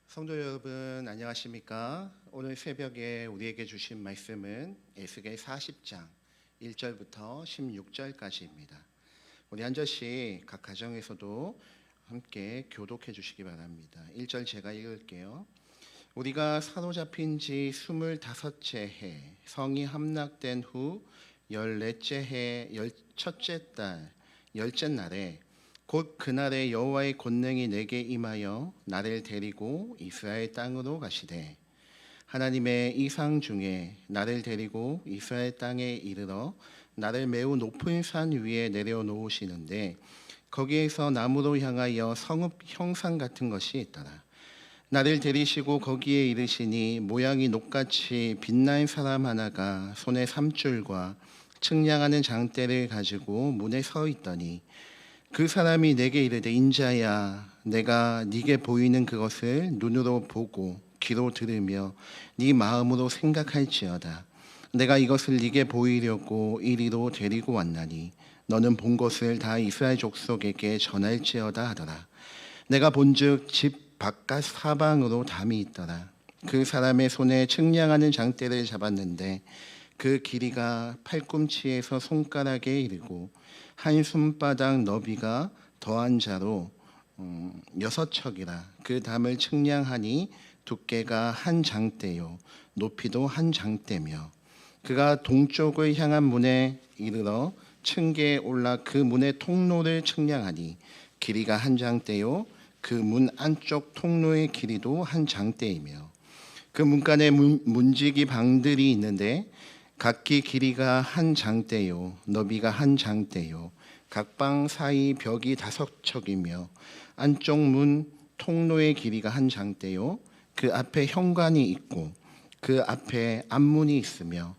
성도 여러분 안녕하십니까? 오늘 새벽에 우리에게 주신 말씀은 에스겔 40장 1절부터 16절까지입니다. 우리 한 절씩 각 가정에서도 함께 교독해 주시기 바랍니다. 1절 제가 읽을게요. 우리가 사로잡힌 지 25째 해 성이 함락된 후 14째 해 첫째 달 열째 날에 곧 그날에 여호와의 권능이 내게 임하여 나를 데리고 이스라엘 땅으로 가시되 하나님의 이상 중에 나를 데리고 이스라엘 땅에 이르러 나를 매우 높은 산 위에 내려놓으시는데 거기에서 나무로 향하여 성읍 형상 같은 것이 있더라. 나를 데리시고 거기에 이르시니 모양이 녹같이 빛난 사람 하나가 손에 삼줄과 측량하는 장대를 가지고 문에 서 있더니 그 사람이 내게 이르되 인자야 내가 네게 보이는 그것을 눈으로 보고 귀로 들으며 네 마음으로 생각할지어다. 내가 이것을 네게 보이려고 이리로 데리고 왔나니 너는 본 것을 다 이스라엘 족속에게 전할지어다 하더라. 내가 본즉 집 바깥 사방으로 담이 있더라. 그 사람의 손에 측량하는 장대를 잡았는데 그 길이가 팔꿈치에서 손가락에 이르고 한 손바닥 너비가 더한 자로 6척이라. 그 담을 측량하니 두께가 한 장대요 높이도 한 장대며 그가 동쪽을 향한 문에 이르러 층계에 올라 그 문의 통로를 측량하니 길이가 한 장대요 그 문 안쪽 통로의 길이도 한 장대이며 그 문간에 문지기 방들이 있는데 각기 길이가 한 장대요 너비가 한 장대요 각 방 사이 벽이 5척이며 안쪽 문 통로의 길이가 한 장대요 그 앞에 현관이 있고 그 앞에 앞문이 있으며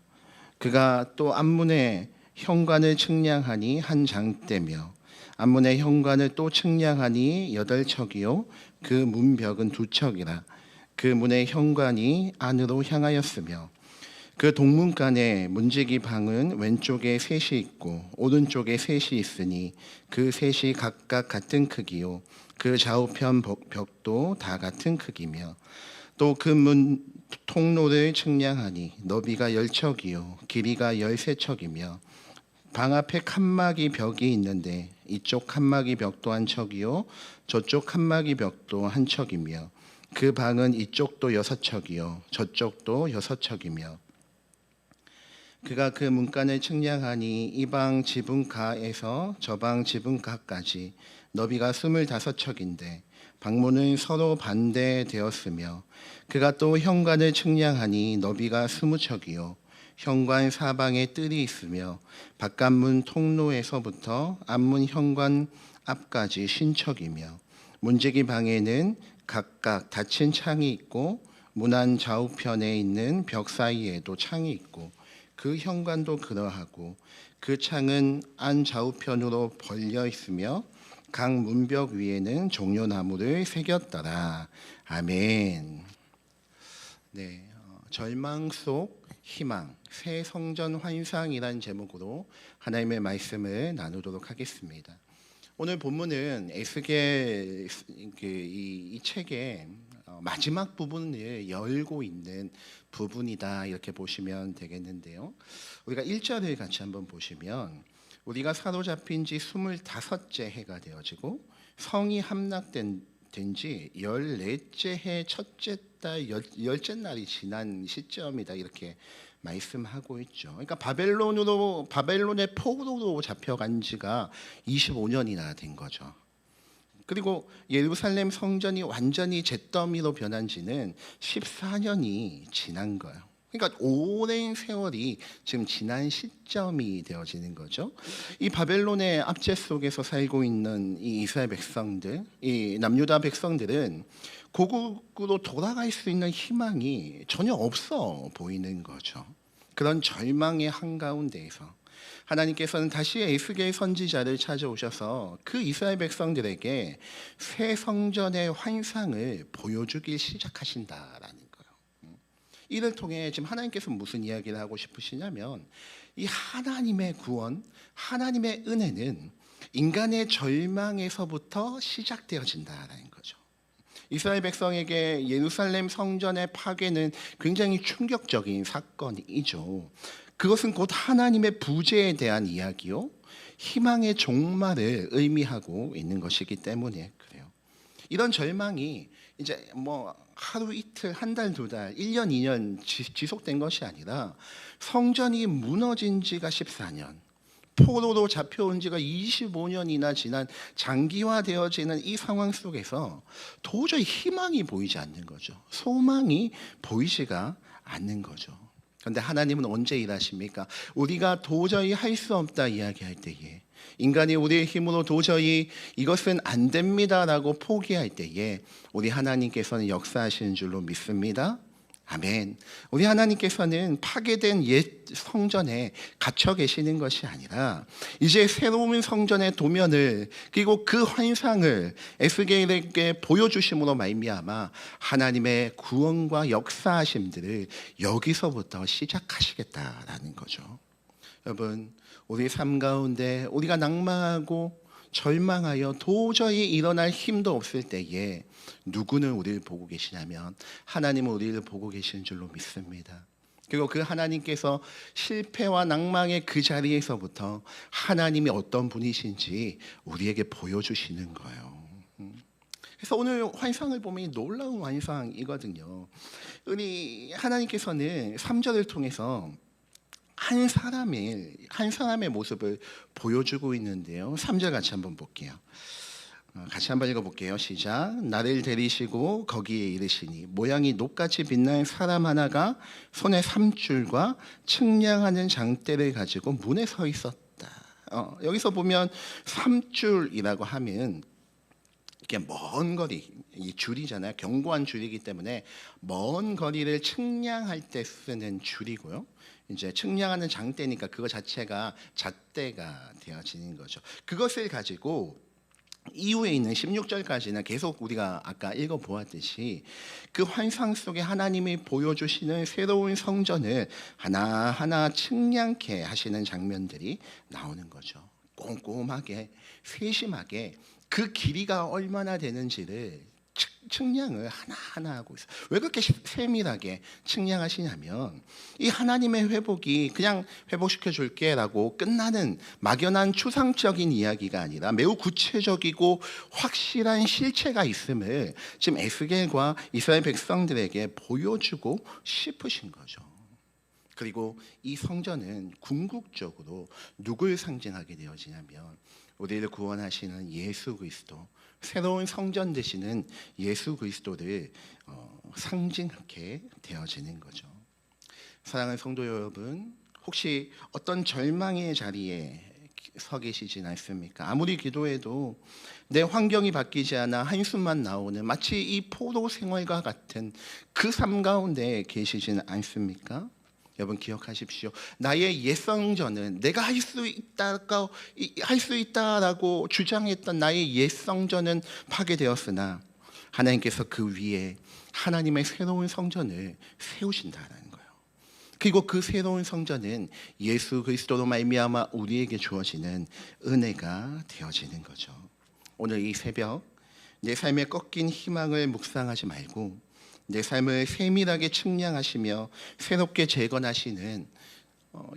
그가 또 앞문의 현관을 측량하니 한 장대며 앞문의 현관을 또 측량하니 8척이요 그 문벽은 2척이라. 그 문의 현관이 안으로 향하였으며 그 동문간에 문지기 방은 왼쪽에 셋이 있고 오른쪽에 셋이 있으니 그 셋이 각각 같은 크기요 그 좌우편 벽도 다 같은 크기며 또 그 문 통로를 측량하니 너비가 10척이요 길이가 13척이며 방 앞에 칸막이 벽이 있는데 이쪽 칸막이 벽도 한 척이요 저쪽 칸막이 벽도 한 척이며 그 방은 이쪽도 6척이요 저쪽도 6척이며 그가 그 문간을 측량하니 이 방 지붕가에서 저 방 지붕가까지 너비가 25척인데 방문은 서로 반대되었으며 그가 또 현관을 측량하니 너비가 20척이요 현관 사방에 뜰이 있으며 바깥문 통로에서부터 앞문 현관 앞까지 50척이며 문지기 방에는 각각 닫힌 창이 있고 문안 좌우편에 있는 벽 사이에도 창이 있고 그 현관도 그러하고 그 창은 안 좌우편으로 벌려 있으며 각 문벽 위에는 종려나무를 새겼더라. 아멘. 네, 절망 속 희망, 새 성전 환상이란 제목으로 하나님의 말씀을 나누도록 하겠습니다. 오늘 본문은 에스겔 이 책의 마지막 부분을 열고 있는 부분이다 이렇게 보시면 되겠는데요. 우리가 1절을 같이 한번 보시면 우리가 사로잡힌 지 25째 해가 되어지고 성이 함락된 지 14째 해 첫째 달 열째 날이 지난 시점이다 이렇게 말씀하고 있죠. 그러니까 바벨론의 포로로 잡혀간 지가 25년이나 된 거죠. 그리고 예루살렘 성전이 완전히 잿더미로 변한 지는 14년이 지난 거예요. 그러니까 오랜 세월이 지금 지난 시점이 되어지는 거죠. 이 바벨론의 압제 속에서 살고 있는 이 이스라엘 백성들, 이 남유다 백성들은 고국으로 돌아갈 수 있는 희망이 전혀 없어 보이는 거죠. 그런 절망의 한가운데에서 하나님께서는 다시 에스겔 선지자를 찾아오셔서 그 이스라엘 백성들에게 새 성전의 환상을 보여주기 시작하신다라는 거예요. 이를 통해 지금 하나님께서 무슨 이야기를 하고 싶으시냐면 이 하나님의 구원, 하나님의 은혜는 인간의 절망에서부터 시작되어진다라는 거죠. 이스라엘 백성에게 예루살렘 성전의 파괴는 굉장히 충격적인 사건이죠. 그것은 곧 하나님의 부재에 대한 이야기요, 희망의 종말을 의미하고 있는 것이기 때문에 그래요. 이런 절망이 이제 뭐 하루 이틀, 한 달, 두 달, 1년, 2년 지속된 것이 아니라 성전이 무너진 지가 14년, 포로로 잡혀온 지가 25년이나 지난 장기화되어지는 이 상황 속에서 도저히 희망이 보이지 않는 거죠. 소망이 보이지가 않는 거죠. 그런데 하나님은 언제 일하십니까? 우리가 도저히 할 수 없다 이야기할 때에, 인간이 우리의 힘으로 도저히 이것은 안 됩니다라고 포기할 때에 우리 하나님께서는 역사하시는 줄로 믿습니다. 아멘. 우리 하나님께서는 파괴된 옛 성전에 갇혀 계시는 것이 아니라 이제 새로운 성전의 도면을, 그리고 그 환상을 에스겔에게 보여주심으로 말미암아 하나님의 구원과 역사하심들을 여기서부터 시작하시겠다라는 거죠. 여러분, 우리 삶 가운데 우리가 낭망하고 절망하여 도저히 일어날 힘도 없을 때에 누구는 우리를 보고 계시냐면 하나님은 우리를 보고 계시는 줄로 믿습니다. 그리고 그 하나님께서 실패와 낭망의 그 자리에서부터 하나님이 어떤 분이신지 우리에게 보여주시는 거예요. 그래서 오늘 환상을 보면 놀라운 환상이거든요. 우리 하나님께서는 3절을 통해서 한 사람의 모습을 보여주고 있는데요. 3절 같이 한번 볼게요. 같이 한번 읽어볼게요. 시작. 나를 데리시고 거기에 이르시니 모양이 녹같이 빛나는 사람 하나가 손에 삼줄과 측량하는 장대를 가지고 문에 서 있었다. 여기서 보면 삼줄이라고 하면 이게 먼 거리, 이 줄이잖아요. 견고한 줄이기 때문에 먼 거리를 측량할 때 쓰는 줄이고요. 이제 측량하는 장대니까 그거 자체가 잣대가 되어지는 거죠. 그것을 가지고 이후에 있는 16절까지는 계속 우리가 아까 읽어보았듯이 그 환상 속에 하나님이 보여주시는 새로운 성전을 하나하나 측량케 하시는 장면들이 나오는 거죠. 꼼꼼하게 세심하게 그 길이가 얼마나 되는지를 측량을 하나하나 하고 있어요. 왜 그렇게 세밀하게 측량하시냐면 이 하나님의 회복이 그냥 회복시켜 줄게 라고 끝나는 막연한 추상적인 이야기가 아니라 매우 구체적이고 확실한 실체가 있음을 지금 에스겔과 이스라엘 백성들에게 보여주고 싶으신 거죠. 그리고 이 성전은 궁극적으로 누굴 상징하게 되어지냐면 우리를 구원하시는 예수 그리스도, 새로운 성전 되시는 예수 그리스도를 상징하게 되어지는 거죠. 사랑하는 성도 여러분, 혹시 어떤 절망의 자리에 서 계시진 않습니까? 아무리 기도해도 내 환경이 바뀌지 않아 한숨만 나오는 마치 이 포로 생활과 같은 그 삶 가운데 계시진 않습니까? 여러분 기억하십시오. 나의 옛 성전은 내가 할 수 있다라고 주장했던 나의 옛 성전은 파괴되었으나 하나님께서 그 위에 하나님의 새로운 성전을 세우신다는 거예요. 그리고 그 새로운 성전은 예수 그리스도로 말미암아 우리에게 주어지는 은혜가 되어지는 거죠. 오늘 이 새벽 내 삶에 꺾인 희망을 묵상하지 말고 내 삶을 세밀하게 측량하시며 새롭게 재건하시는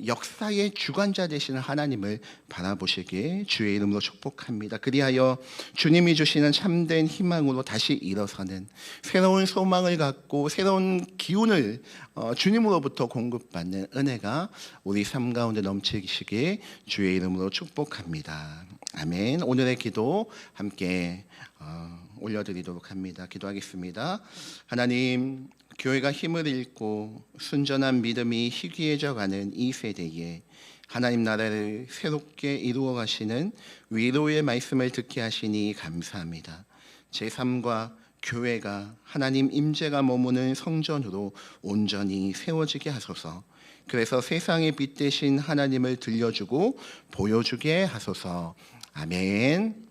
역사의 주관자 되시는 하나님을 바라보시길 주의 이름으로 축복합니다. 그리하여 주님이 주시는 참된 희망으로 다시 일어서는 새로운 소망을 갖고 새로운 기운을 주님으로부터 공급받는 은혜가 우리 삶 가운데 넘치시길 주의 이름으로 축복합니다. 아멘. 오늘의 기도 함께 올려드리도록 합니다. 기도하겠습니다. 하나님, 교회가 힘을 잃고 순전한 믿음이 희귀해져가는 이 세대에 하나님 나라를 새롭게 이루어 가시는 위로의 말씀을 듣게 하시니 감사합니다. 제 삶과 교회가 하나님 임재가 머무는 성전으로 온전히 세워지게 하소서. 그래서 세상의 빛 대신 하나님을 들려주고 보여주게 하소서. 아멘.